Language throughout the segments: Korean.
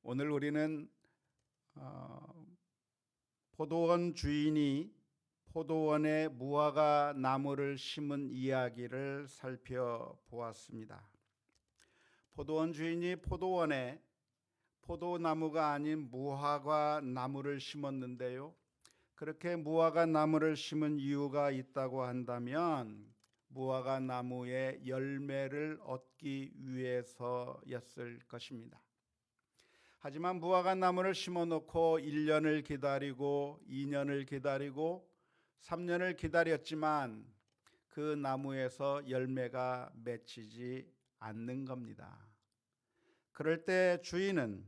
오늘 우리는 포도원 주인이 포도원에 무화과 나무를 심은 이야기를 살펴보았습니다. 포도원 주인이 포도원에 포도나무가 아닌 무화과 나무를 심었는데요, 그렇게 무화과 나무를 심은 이유가 있다고 한다면 무화과 나무의 열매를 얻기 위해서였을 것입니다. 하지만 무화과 나무를 심어놓고 1년을 기다리고 2년을 기다리고 3년을 기다렸지만 그 나무에서 열매가 맺히지 않는 겁니다. 그럴 때 주인은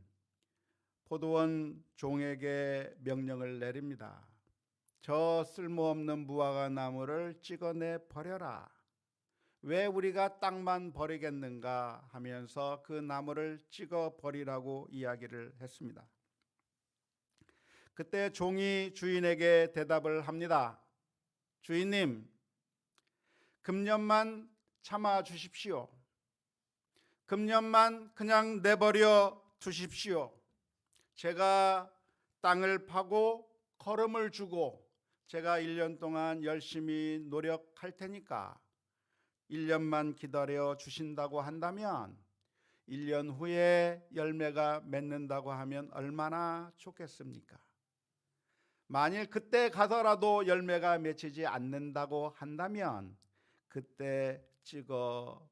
포도원 종에게 명령을 내립니다. 저 쓸모없는 무화과 나무를 찍어내 버려라. 왜 우리가 땅만 버리겠는가 하면서 그 나무를 찍어 버리라고 이야기를 했습니다. 그때 종이 주인에게 대답을 합니다. 주인님, 금년만 참아 주십시오. 금년만 그냥 내버려 두십시오. 제가 땅을 파고 거름을 주고 제가 1년 동안 열심히 노력할 테니까 1년만 기다려 주신다고 한다면 1년 후에 열매가 맺는다고 하면 얼마나 좋겠습니까? 만일 그때 가서라도 열매가 맺히지 않는다고 한다면 그때 찍어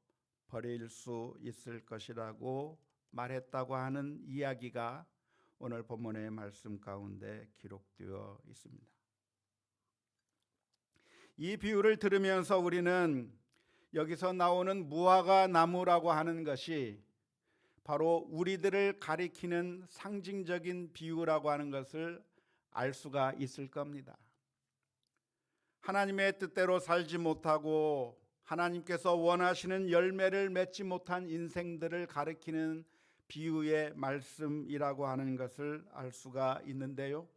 버릴 수 있을 것이라고 말했다고 하는 이야기가 오늘 본문의 말씀 가운데 기록되어 있습니다. 이 비유를 들으면서 우리는 여기서 나오는 무화과 나무라고 하는 것이 바로 우리들을 가리키는 상징적인 비유라고 하는 것을 알 수가 있을 겁니다. 하나님의 뜻대로 살지 못하고 하나님께서 원하시는 열매를 맺지 못한 인생들을 가리키는 비유의 말씀이라고 하는 것을 알 수가 있는데요,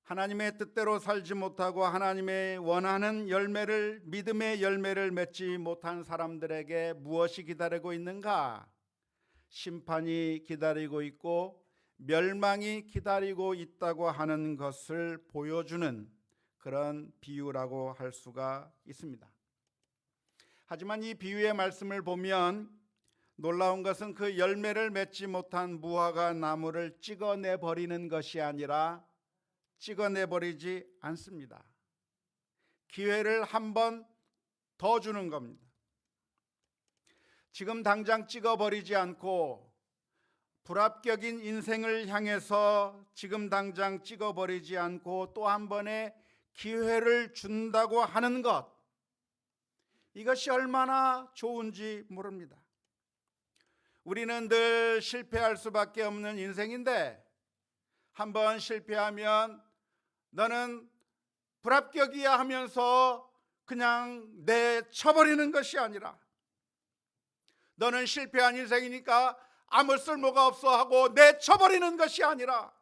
하나님의 뜻대로 살지 못하고 하나님의 원하는 열매를, 믿음의 열매를 맺지 못한 사람들에게 무엇이 기다리고 있는가? 심판이 기다리고 있고 멸망이 기다리고 있다고 하는 것을 보여주는 그런 비유라고 할 수가 있습니다. 하지만 이 비유의 말씀을 보면 놀라운 것은 그 열매를 맺지 못한 무화과 나무를 찍어내 버리는 것이 아니라 찍어내 버리지 않습니다. 기회를 한 번 더 주는 겁니다. 지금 당장 찍어버리지 않고 불합격인 인생을 향해서 지금 당장 찍어버리지 않고 또 한 번의 기회를 준다고 하는 것, 이것이 얼마나 좋은지 모릅니다. 우리는 늘 실패할 수밖에 없는 인생인데 한 번 실패하면 너는 불합격이야 하면서 그냥 내쳐버리는 것이 아니라 너는 실패한 인생이니까 아무 쓸모가 없어 하고 내쳐버리는 것이 아니라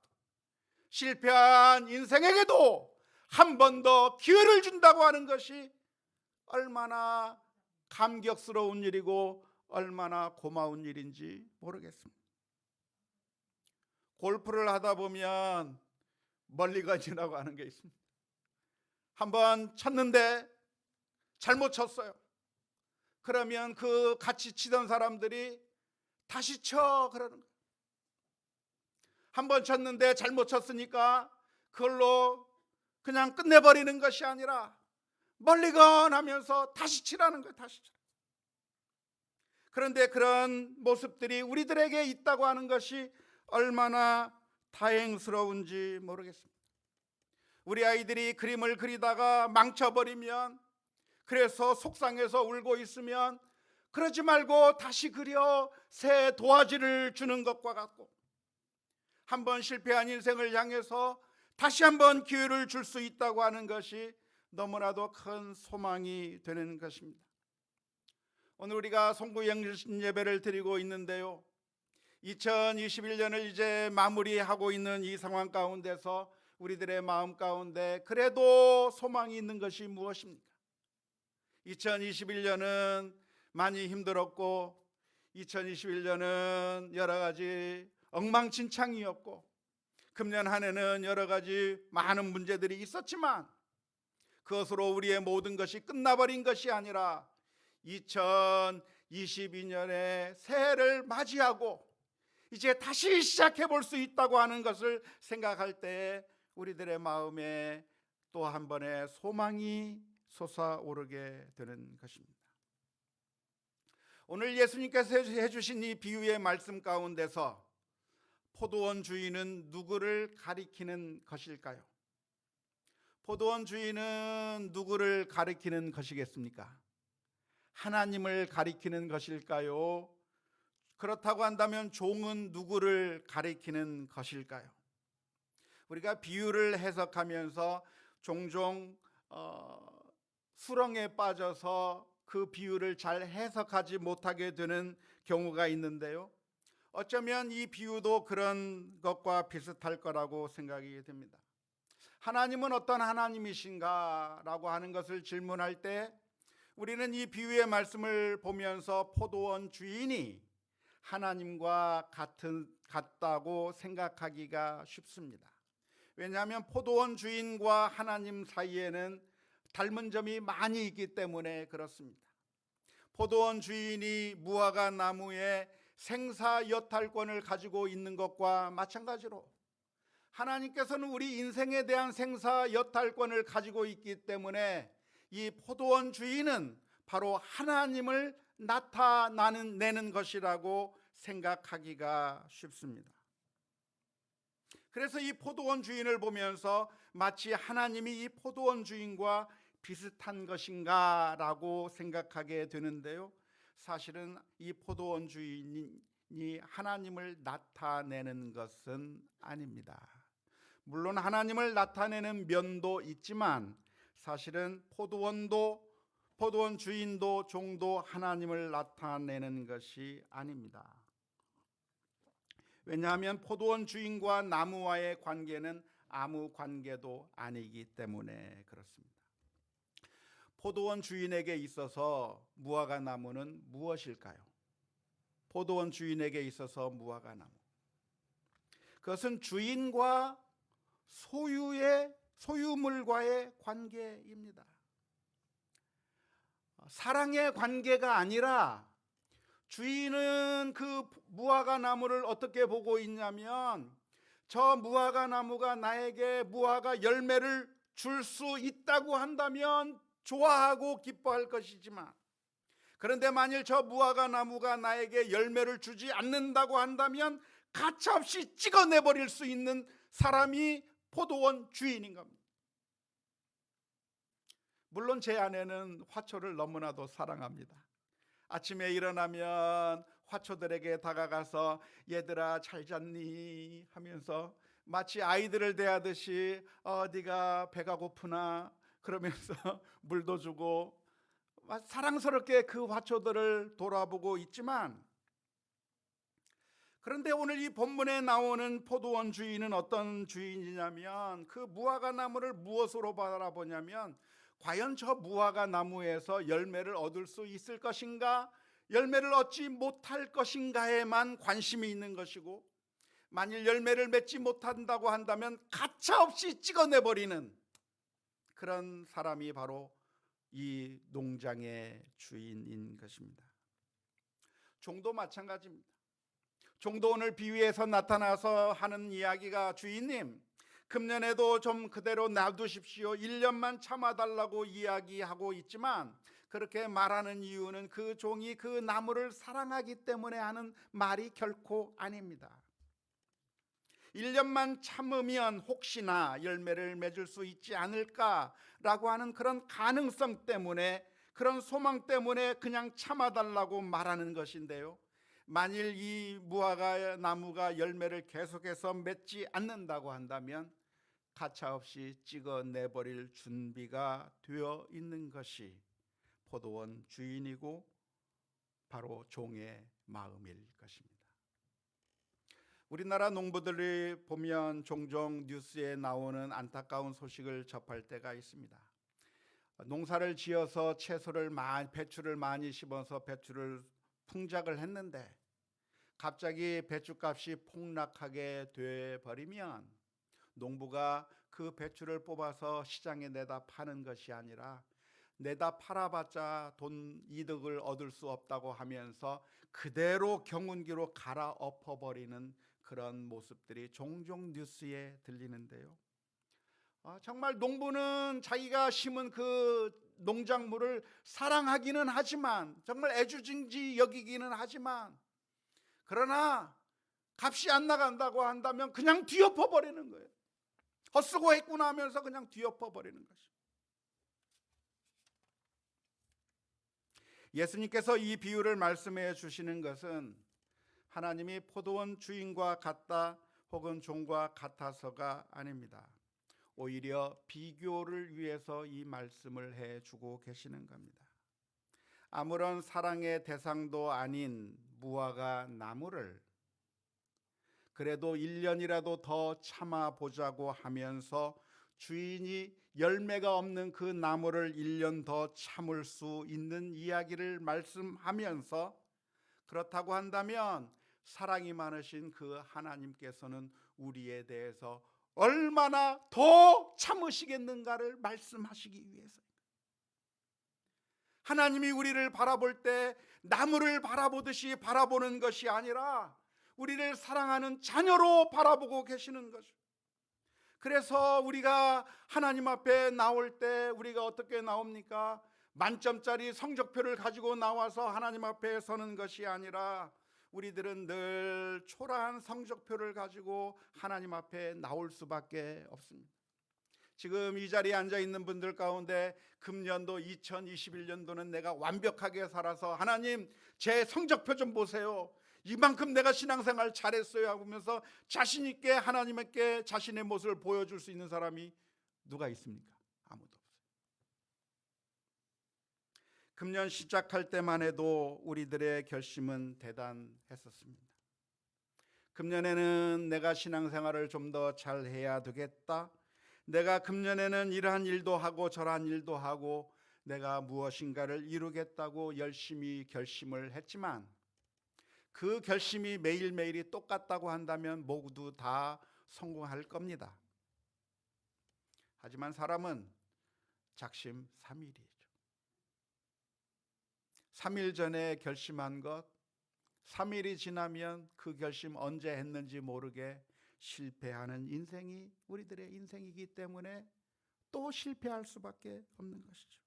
실패한 인생에게도 한 번 더 기회를 준다고 하는 것이 얼마나 감격스러운 일이고 얼마나 고마운 일인지 모르겠습니다. 골프를 하다 보면 멀리건이라고 하는 게 있습니다. 한번 쳤는데 잘못 쳤어요. 그러면 그 같이 치던 사람들이 다시 쳐 그러는 거예요. 한번 쳤는데 잘못 쳤으니까 그걸로 그냥 끝내버리는 것이 아니라 멀리건 하면서 다시 치라는 거예요. 다시 쳐. 그런데 그런 모습들이 우리들에게 있다고 하는 것이 얼마나 다행스러운지 모르겠습니다. 우리 아이들이 그림을 그리다가 망쳐버리면, 그래서 속상해서 울고 있으면 그러지 말고 다시 그려 새 도화지를 주는 것과 같고, 한번 실패한 인생을 향해서 다시 한번 기회를 줄 수 있다고 하는 것이 너무나도 큰 소망이 되는 것입니다. 오늘 우리가 송구영신 예배를 드리고 있는데요, 2021년을 이제 마무리하고 있는 이 상황 가운데서 우리들의 마음 가운데 그래도 소망이 있는 것이 무엇입니까? 2021년은 많이 힘들었고 2021년은 여러 가지 엉망진창이었고 금년 한 해는 여러 가지 많은 문제들이 있었지만 그것으로 우리의 모든 것이 끝나버린 것이 아니라 2022년에 새해를 맞이하고 이제 다시 시작해 볼 수 있다고 하는 것을 생각할 때 우리들의 마음에 또 한 번의 소망이 솟아오르게 되는 것입니다. 오늘 예수님께서 해주신 이 비유의 말씀 가운데서 포도원 주인은 누구를 가리키는 것일까요? 포도원 주인은 누구를 가리키는 것이겠습니까? 하나님을 가리키는 것일까요? 그렇다고 한다면 종은 누구를 가리키는 것일까요? 우리가 비유를 해석하면서 종종 수렁에 빠져서 그 비유를 잘 해석하지 못하게 되는 경우가 있는데요, 어쩌면 이 비유도 그런 것과 비슷할 거라고 생각이 됩니다. 하나님은 어떤 하나님이신가 라고 하는 것을 질문할 때 우리는 이 비유의 말씀을 보면서 포도원 주인이 하나님과 같다고 생각하기가 쉽습니다. 왜냐하면 포도원 주인과 하나님 사이에는 닮은 점이 많이 있기 때문에 그렇습니다. 포도원 주인이 무화과 나무에 생사 여탈권을 가지고 있는 것과 마찬가지로 하나님께서는 우리 인생에 대한 생사 여탈권을 가지고 있기 때문에 이 포도원 주인은 바로 하나님을 나타내는 것이라고 생각하기가 쉽습니다. 그래서 이 포도원 주인을 보면서 마치 하나님이 이 포도원 주인과 비슷한 것인가 라고 생각하게 되는데요, 사실은 이 포도원 주인이 하나님을 나타내는 것은 아닙니다. 물론 하나님을 나타내는 면도 있지만 사실은 포도원 주인도 종도 하나님을 나타내는 것이 아닙니다. 왜냐하면 포도원 주인과 나무와의 관계는 아무 관계도 아니기 때문에 그렇습니다. 포도원 주인에게 있어서 무화과 나무는 무엇일까요? 포도원 주인에게 있어서 무화과 나무, 그것은 주인과 소유물과의 관계입니다. 사랑의 관계가 아니라 주인은 그 무화과 나무를 어떻게 보고 있냐면 저 무화과 나무가 나에게 무화과 열매를 줄 수 있다고 한다면 좋아하고 기뻐할 것이지만, 그런데 만일 저 무화과 나무가 나에게 열매를 주지 않는다고 한다면 가차없이 찍어내버릴 수 있는 사람이 포도원 주인인 겁니다. 물론 제 아내는 화초를 너무나도 사랑합니다. 아침에 일어나면 화초들에게 다가가서 얘들아 잘 잤니 하면서 마치 아이들을 대하듯이 네가 배가 고프나 그러면서 물도 주고 사랑스럽게 그 화초들을 돌아보고 있지만, 그런데 오늘 이 본문에 나오는 포도원 주인은 어떤 주인이냐면 그 무화과 나무를 무엇으로 바라보냐면 과연 저 무화과 나무에서 열매를 얻을 수 있을 것인가, 열매를 얻지 못할 것인가에만 관심이 있는 것이고, 만일 열매를 맺지 못한다고 한다면 가차없이 찍어내버리는 그런 사람이 바로 이 농장의 주인인 것입니다. 종도 마찬가지입니다. 종도 오늘 비유에서 나타나서 하는 이야기가 주인님 금년에도 좀 그대로 놔두십시오, 1년만 참아달라고 이야기하고 있지만 그렇게 말하는 이유는 그 종이 그 나무를 사랑하기 때문에 하는 말이 결코 아닙니다. 1년만 참으면 혹시나 열매를 맺을 수 있지 않을까라고 하는 그런 가능성 때문에, 그런 소망 때문에 그냥 참아달라고 말하는 것인데요, 만일 이 무화과 나무가 열매를 계속해서 맺지 않는다고 한다면 가차없이 찍어내버릴 준비가 되어 있는 것이 포도원 주인이고 바로 종의 마음일 것입니다. 우리나라 농부들이 보면 종종 뉴스에 나오는 안타까운 소식을 접할 때가 있습니다. 농사를 지어서 배추를 많이 심어서 배추를 풍작을 했는데 갑자기 배추값이 폭락하게 돼 버리면 농부가 그 배추를 뽑아서 시장에 내다 파는 것이 아니라 내다 팔아봤자 돈 이득을 얻을 수 없다고 하면서 그대로 경운기로 갈아엎어 버리는 그런 모습들이 종종 뉴스에 들리는데요. 정말 농부는 자기가 심은 그 농작물을 사랑하기는 하지만, 정말 애주중지 여기기는 하지만, 그러나 값이 안 나간다고 한다면 그냥 뒤엎어 버리는 거예요. 헛수고 했구나 하면서 그냥 뒤엎어 버리는 것이죠. 예수님께서 이 비유를 말씀해 주시는 것은 하나님이 포도원 주인과 같다 혹은 종과 같아서가 아닙니다. 오히려 비교를 위해서 이 말씀을 해주고 계시는 겁니다. 아무런 사랑의 대상도 아닌 무화과 나무를 그래도 1년이라도 더 참아보자고 하면서 주인이 열매가 없는 그 나무를 1년 더 참을 수 있는 이야기를 말씀하면서, 그렇다고 한다면 사랑이 많으신 그 하나님께서는 우리에 대해서 얼마나 더 참으시겠는가를 말씀하시기 위해서, 하나님이 우리를 바라볼 때 나무를 바라보듯이 바라보는 것이 아니라 우리를 사랑하는 자녀로 바라보고 계시는 것이죠. 그래서 우리가 하나님 앞에 나올 때 우리가 어떻게 나옵니까? 만점짜리 성적표를 가지고 나와서 하나님 앞에 서는 것이 아니라 우리들은 늘 초라한 성적표를 가지고 하나님 앞에 나올 수밖에 없습니다. 지금 이 자리에 앉아 있는 분들 가운데 금년도 2021년도는 내가 완벽하게 살아서 하나님 제 성적표 좀 보세요, 이만큼 내가 신앙생활 잘했어요 하면서 자신 있게 하나님께 자신의 모습을 보여줄 수 있는 사람이 누가 있습니까? 아무도 없어요. 금년 시작할 때만 해도 우리들의 결심은 대단했었습니다. 금년에는 내가 신앙생활을 좀 더 잘해야 되겠다, 내가 금년에는 이러한 일도 하고 저러한 일도 하고 내가 무엇인가를 이루겠다고 열심히 결심을 했지만, 그 결심이 매일매일이 똑같다고 한다면 모두 다 성공할 겁니다. 하지만 사람은 작심 삼일이죠. 3일 전에 결심한 것 3일이 지나면 그 결심 언제 했는지 모르게 실패하는 인생이 우리들의 인생이기 때문에 또 실패할 수밖에 없는 것이죠.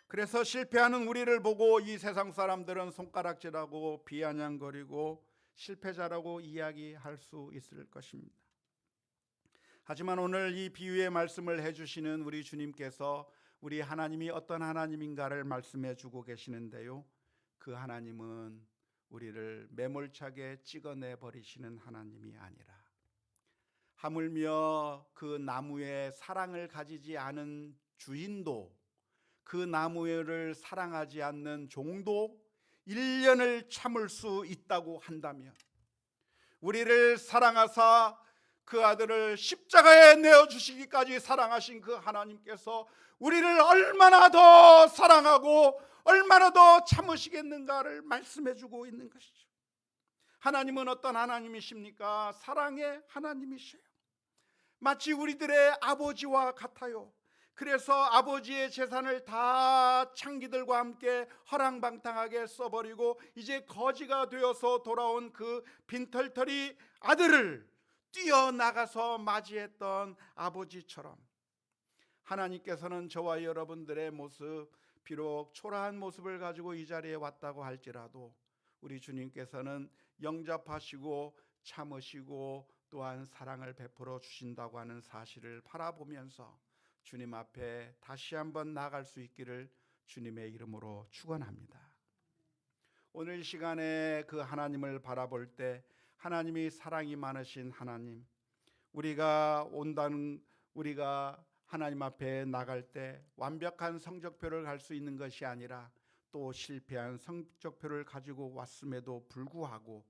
그래서 실패하는 우리를 보고 이 세상 사람들은 손가락질하고 비아냥거리고 실패자라고 이야기할 수 있을 것입니다. 하지만 오늘 이 비유의 말씀을 해주시는 우리 주님께서 우리 하나님이 어떤 하나님인가를 말씀해 주고 계시는데요, 그 하나님은 우리를 매몰차게 찍어내 버리시는 하나님이 아니라 하물며 그 나무에 사랑을 가지지 않은 주인도, 그 나무를 사랑하지 않는 종도 1년을 참을 수 있다고 한다면, 우리를 사랑하사 그 아들을 십자가에 내어주시기까지 사랑하신 그 하나님께서 우리를 얼마나 더 사랑하고 얼마나 더 참으시겠는가를 말씀해주고 있는 것이죠. 하나님은 어떤 하나님이십니까? 사랑의 하나님이셔요. 마치 우리들의 아버지와 같아요. 그래서 아버지의 재산을 다 창기들과 함께 허랑방탕하게 써버리고 이제 거지가 되어서 돌아온 그 빈털터리 아들을 뛰어나가서 맞이했던 아버지처럼, 하나님께서는 저와 여러분들의 모습, 비록 초라한 모습을 가지고 이 자리에 왔다고 할지라도 우리 주님께서는 영접하시고 참으시고 또한 사랑을 베풀어 주신다고 하는 사실을 바라보면서 주님 앞에 다시 한번 나아갈 수 있기를 주님의 이름으로 축원합니다. 오늘 시간에 그 하나님을 바라볼 때 하나님이 사랑이 많으신 하나님, 우리가 하나님 앞에 나갈 때 완벽한 성적표를 갈 수 있는 것이 아니라 또 실패한 성적표를 가지고 왔음에도 불구하고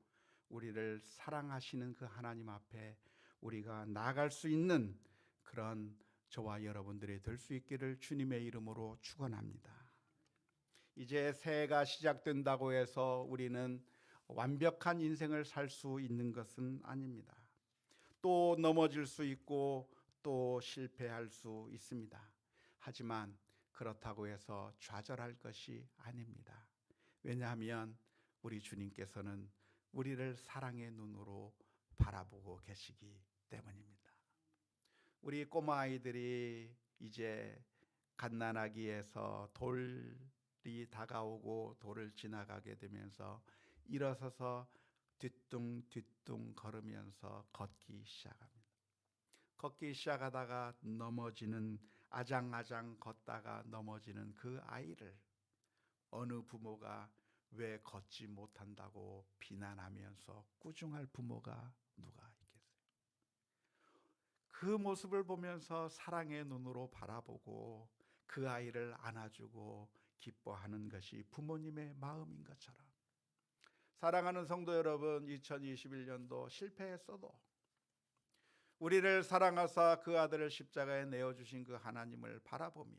우리를 사랑하시는 그 하나님 앞에 우리가 나아갈 수 있는 그런 저와 여러분들이 될 수 있기를 주님의 이름으로 축원합니다. 이제 새해가 시작된다고 해서 우리는 완벽한 인생을 살 수 있는 것은 아닙니다. 또 넘어질 수 있고 또 실패할 수 있습니다. 하지만 그렇다고 해서 좌절할 것이 아닙니다. 왜냐하면 우리 주님께서는 우리를 사랑의 눈으로 바라보고 계시기 때문입니다. 우리 꼬마 아이들이 이제 갓난아기에서 돌이 다가오고 돌을 지나가게 되면서 일어서서 뒤뚱뒤뚱 걸으면서 걷기 시작합니다. 걷기 시작하다가 넘어지는, 아장아장 걷다가 넘어지는 그 아이를 어느 부모가 왜 걷지 못한다고 비난하면서 꾸중할 부모가 누가 있겠어요? 그 모습을 보면서 사랑의 눈으로 바라보고 그 아이를 안아주고 기뻐하는 것이 부모님의 마음인 것처럼, 사랑하는 성도 여러분, 2021년도 실패했어도 우리를 사랑하사 그 아들을 십자가에 내어주신 그 하나님을 바라보며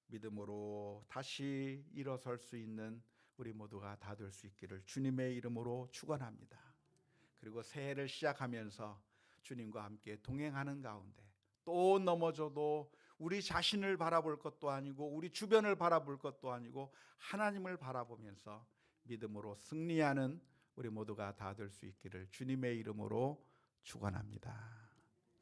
믿음으로 다시 일어설 수 있는 우리 모두가 다 될 수 있기를 주님의 이름으로 축원합니다. 그리고 새해를 시작하면서 주님과 함께 동행하는 가운데 또 넘어져도 우리 자신을 바라볼 것도 아니고 우리 주변을 바라볼 것도 아니고 하나님을 바라보면서 믿음으로 승리하는 우리 모두가 다 될 수 있기를 주님의 이름으로 축원합니다.